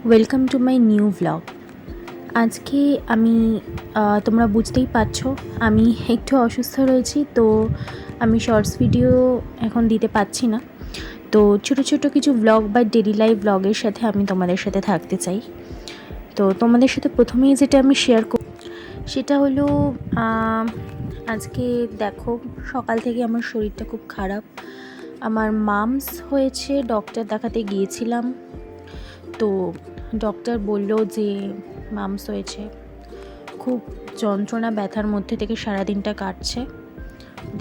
Welcome to my new vlog. আজকে আমি তোমরা বুঝতেই পারছো আমি একটু অসুস্থ রয়েছি, তো আমি শর্টস ভিডিও এখন দিতে পারছি না। তো ছোট ছোট কিছু ভ্লগ বা ডেলি লাইফ ভ্লগের সাথে আমি তোমাদের সাথে থাকতে চাই। তো তোমাদের সাথে প্রথমেই যেটা আমি শেয়ার করি সেটা হলো আজকে দেখো, সকাল থেকে আমার শরীরটা খুব খারাপ। আমার মামস হয়েছে, ডক্টর দেখাতে গিয়েছিলাম। তো ডক্টর বলল যে মামস হয়েছে, খুব যন্ত্রণা ব্যথার মধ্যে থেকে সারাদিনটা কাটছে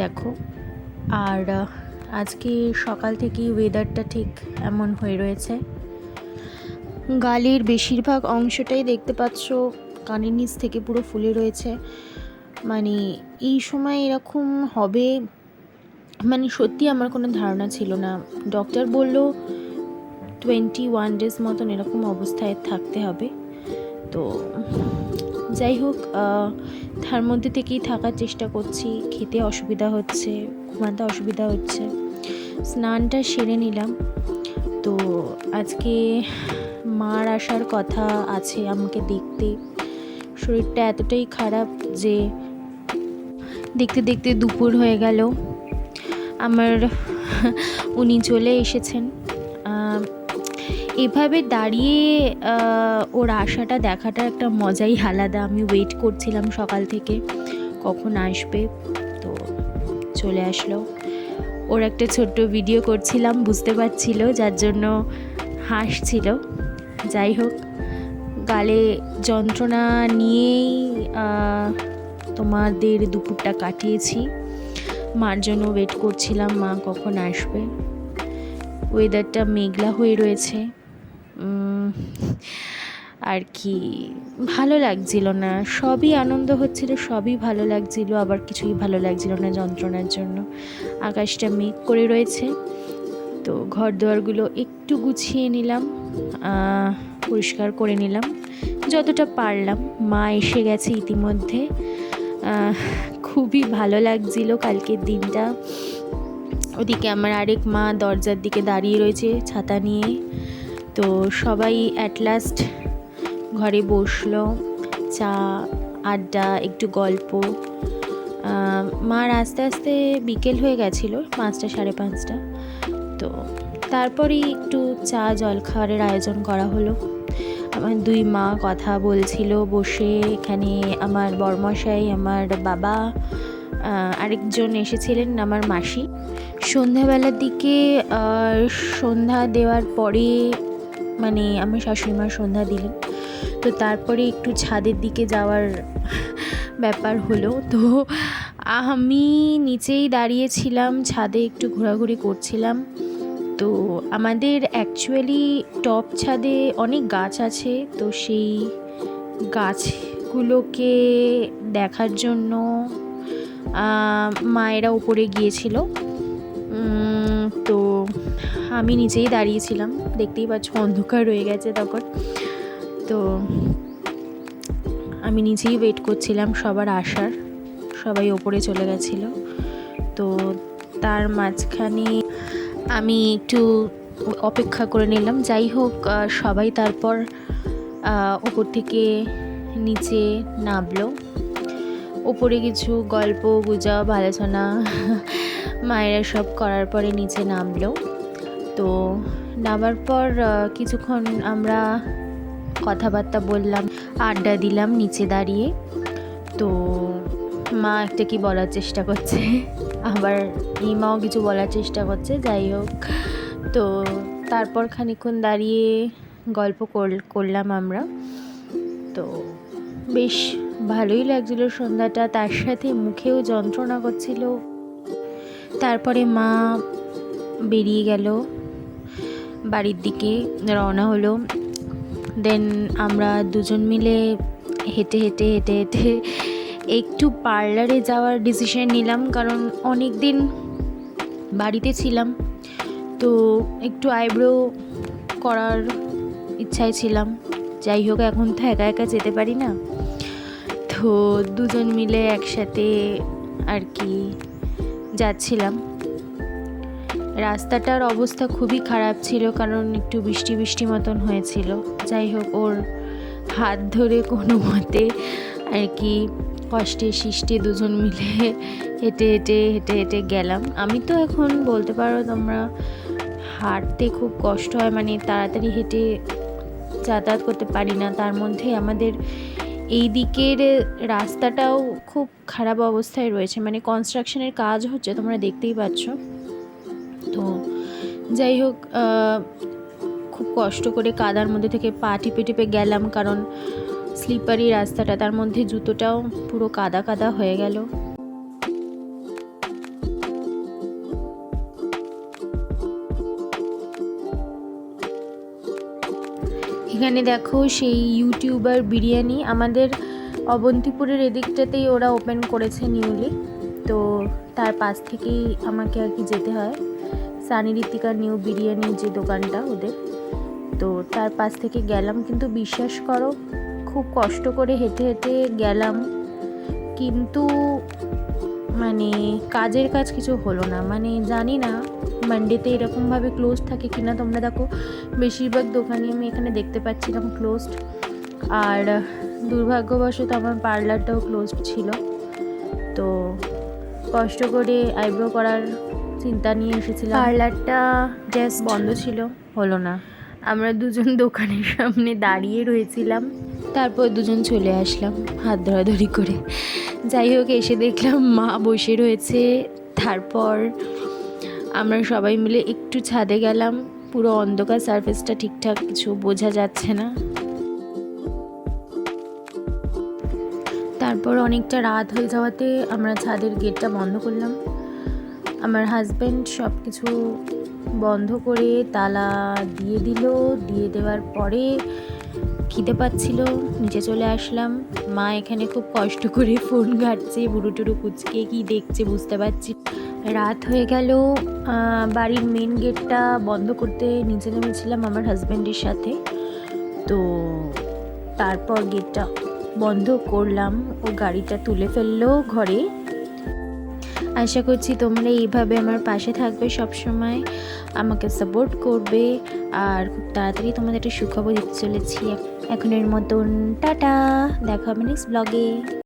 দেখো। আর আজকে সকাল থেকেই ওয়েদারটা ঠিক এমন হয়ে রয়েছে। গালের বেশিরভাগ অংশটাই দেখতে পাচ্ছ কানের নিচ থেকে পুরো ফুলে রয়েছে। মানে এই সময় এরকম হবে মানে সত্যি আমার কোনো ধারণা ছিল না। ডক্টর বলল 21 ডেজ মতন এরকম অবস্থায় থাকতে হবে। তো যাই হোক, তার মধ্যে থেকেই থাকার চেষ্টা করছি। খেতে অসুবিধা হচ্ছে, ঘুমাতে অসুবিধা হচ্ছে। স্নানটা সেরে নিলাম। তো আজকে মার আসার কথা আছে আমাকে দেখতে। শরীরটা এতটাই খারাপ যে দেখতে দেখতে দুপুর হয়ে গেল। আমার উনি চলে এসেছেন। এভাবে দাঁড়িয়ে ওর আসাটা দেখাটা একটা মজাই আলাদা। আমি ওয়েট করছিলাম সকাল থেকে কখন আসবে, তো চলে আসলো। ওর একটা ছোট্ট ভিডিও করছিলাম, বুঝতে পারছিল, যার জন্য হাসছিল। যাই হোক, গালে যন্ত্রণা নিয়েই তোমাদের দুপুরটা কাটিয়েছি। মার জন্য ওয়েট করছিলাম, মা কখন আসবে। ওয়েদারটা মেঘলা হয়ে রয়েছে, আর কি ভালো লাগছিল না। সবই আনন্দ হচ্ছিল, সবই ভালো লাগছিল, আবার কিছুই ভালো লাগছিল না যন্ত্রণার জন্য। আকাশটা মেঘ করে রয়েছে। তো ঘর দুয়ারগুলো একটু গুছিয়ে নিলাম, পরিষ্কার করে নিলাম যতটা পারলাম। মা এসে গেছে ইতিমধ্যে। খুবই ভালো লাগছিল কালকের দিনটা। ওদিকে আমার আরেক মা দরজার দিকে দাঁড়িয়ে রয়েছে ছাতা নিয়ে। তো সবাই অ্যাট লাস্ট ঘরে বসলো, চা, আড্ডা, একটু গল্প। মার আস্তে আস্তে বিকেল হয়ে গেছিলো, 5টা 5:30। তো তারপরেই একটু চা জলখাবারের আয়োজন করা হলো। আমার দুই মা কথা বলছিল বসে। এখানে আমার বড়মশাই, আমার বাবা, আরেকজন এসেছিলেন আমার মাসি। সন্ধ্যাবেলার দিকে সন্ধ্যা দেওয়ার পরে মানে আমার শাশুড়িমা সন্ধ্যা দিলেন। তো তারপরে একটু ছাদের দিকে যাওয়ার ব্যাপার হলো। তো আমি নিচেই দাঁড়িয়েছিলাম, ছাদে একটু ঘোরাঘুরি করছিলাম। তো আমাদের অ্যাকচুয়ালি টপ ছাদে অনেক গাছ আছে, তো সেই গাছগুলোকে দেখার জন্য মায়েরা উপরে গিয়েছিল। তো আমি নিচেই দাঁড়িয়েছিলাম, দেখতেই পাচ্ছ অন্ধকার রয়ে গেছে তখন। তো আমি নিচেই ওয়েট করছিলাম সবার আসার। সবাই ওপরে চলে গেছিলো। তো তার মাঝখানে আমি একটু অপেক্ষা করে নিলাম। যাই হোক, সবাই তারপর ওপর থেকে নিচে নামলো। ওপরে কিছু গল্প গুজব আলোচনা মায়েরা সব করার পরে নিচে নামলো। তো নামার পর কিছুক্ষণ আমরা কথাবার্তা বললাম, আড্ডা দিলাম নিচে দাঁড়িয়ে। তো মা একটা কি বলার চেষ্টা করছে, আবার এই মাও কিছু বলার চেষ্টা করছে। যাই হোক, তো তারপর খানিকক্ষণ দাঁড়িয়ে গল্প করলাম আমরা। তো বেশ ভালোই লাগছিল সন্ধ্যাটা, তার সাথে মুখেও যন্ত্রণা করছিল। তারপরে মা বেরিয়ে গেল, বাড়ির দিকে রওনা হলো। দেন আমরা দুজন মিলে হেঁটে হেঁটে হেঁটে হেঁটে একটু পার্লারে যাওয়ার ডিসিশন নিলাম, কারণ অনেক দিন বাড়িতে ছিলাম। তো একটু আইব্রো করার ইচ্ছায় ছিলাম। যাই হোক, এখন তো একা একা যেতে পারি না। তো দুজন মিলে একসাথে আর কি যাচ্ছিলাম। রাস্তাটার অবস্থা খুবই খারাপ ছিল, কারণ একটু বৃষ্টি বৃষ্টি মতন হয়েছিল। যাই হোক, ওর হাত ধরে কোনো মতে আর কি কষ্টে সৃষ্টে দুজন মিলে হেঁটে হেঁটে হেঁটে হেঁটে গেলাম। আমি তো এখন বলতে পারো তোমরা হাঁটতে খুব কষ্ট হয়, মানে তাড়াতাড়ি হেঁটে যাতায়াত করতে পারি না। তার মধ্যে আমাদের এই দিকের রাস্তাটাও খুব খারাপ অবস্থায় রয়েছে, মানে কনস্ট্রাকশনের কাজ হচ্ছে, তোমরা দেখতেই পাচ্ছ। তো যাই হোক, খুব কষ্ট করে কাদার মধ্যে থেকে পা টিপে টিপে গেলাম, কারণ স্লিপারি রাস্তাটা, তার মধ্যে জুতোটাও পুরো কাদা কাদা হয়ে গেল। এখানে দেখো সেই ইউটিউবার বিরিয়ানি, আমাদের অবন্তিপুরের এদিকটাতেই ওরা ওপেন করেছে নিউলি, তো তার পাশ থেকেই আমাকে আর কি যেতে হয়। সানি ঋতিকা নিউ বিরিয়ানি যে দোকানটা ওদের, তো তার পাশ থেকে গেলাম। কিন্তু বিশ্বাস করো খুব কষ্ট করে হেঁটে হেঁটে গেলাম, কিন্তু মানে কাজের কাজ কিছু হলো না। মানে জানি না মানডেতে এরকমভাবে ক্লোজ থাকে কিনা। তোমরা দেখো বেশিরভাগ দোকানই আমি এখানে দেখতে পাচ্ছিলাম ক্লোজড, আর দুর্ভাগ্যবশত আমার পার্লারটাও ক্লোজড ছিল। তো কষ্ট করে আইব্রো করার চিন্তা নিয়ে এসেছিলাম, পার্লারটা জাস্ট বন্ধ ছিল, হলো না। আমরা দুজন দোকানের সামনে দাঁড়িয়ে রয়েছিলাম, তারপর দুজন চলে আসলাম হাত ধরাধরি করে। যাই হোক, এসে দেখলাম মা বসে রয়েছে। তারপর আমরা সবাই মিলে একটু ছাদে গেলাম। পুরো অন্ধকার, সারফেসটা ঠিকঠাক কিছু বোঝা যাচ্ছে না। তারপর অনেকটা রাত হয়ে যাওয়াতে আমরা ছাদের গেটটা বন্ধ করলাম। আমার হাজব্যান্ড সব কিছু বন্ধ করে তালা দিয়ে দিল। দিয়ে দেওয়ার পরে খিদে পাচ্ছিল, নিচে চলে আসলাম। মা এখানে খুব কষ্ট করে ফোন ঘাটছে, বুড়ো টুরু কুচকে কি দেখছে বুঝতে পারছি। রাত হয়ে গেল, বাড়ির মেন গেটটা বন্ধ করতে নিচে নেমেছিলাম আমার হাজব্যান্ডের সাথে। তো তারপর গেটটা বন্ধ করলাম, ও গাড়িটা তুলে ফেললো ঘরে। আশা করছি তোমরা এইভাবে আমার পাশে থাকবে, সব সময় আমাকে সাপোর্ট করবে, আর খুব তাড়াতাড়ি তোমাদের একটা সুখবর দিতে চলেছি। এখনের মতন টাটা, দেখা হবে নেক্সট ব্লগে।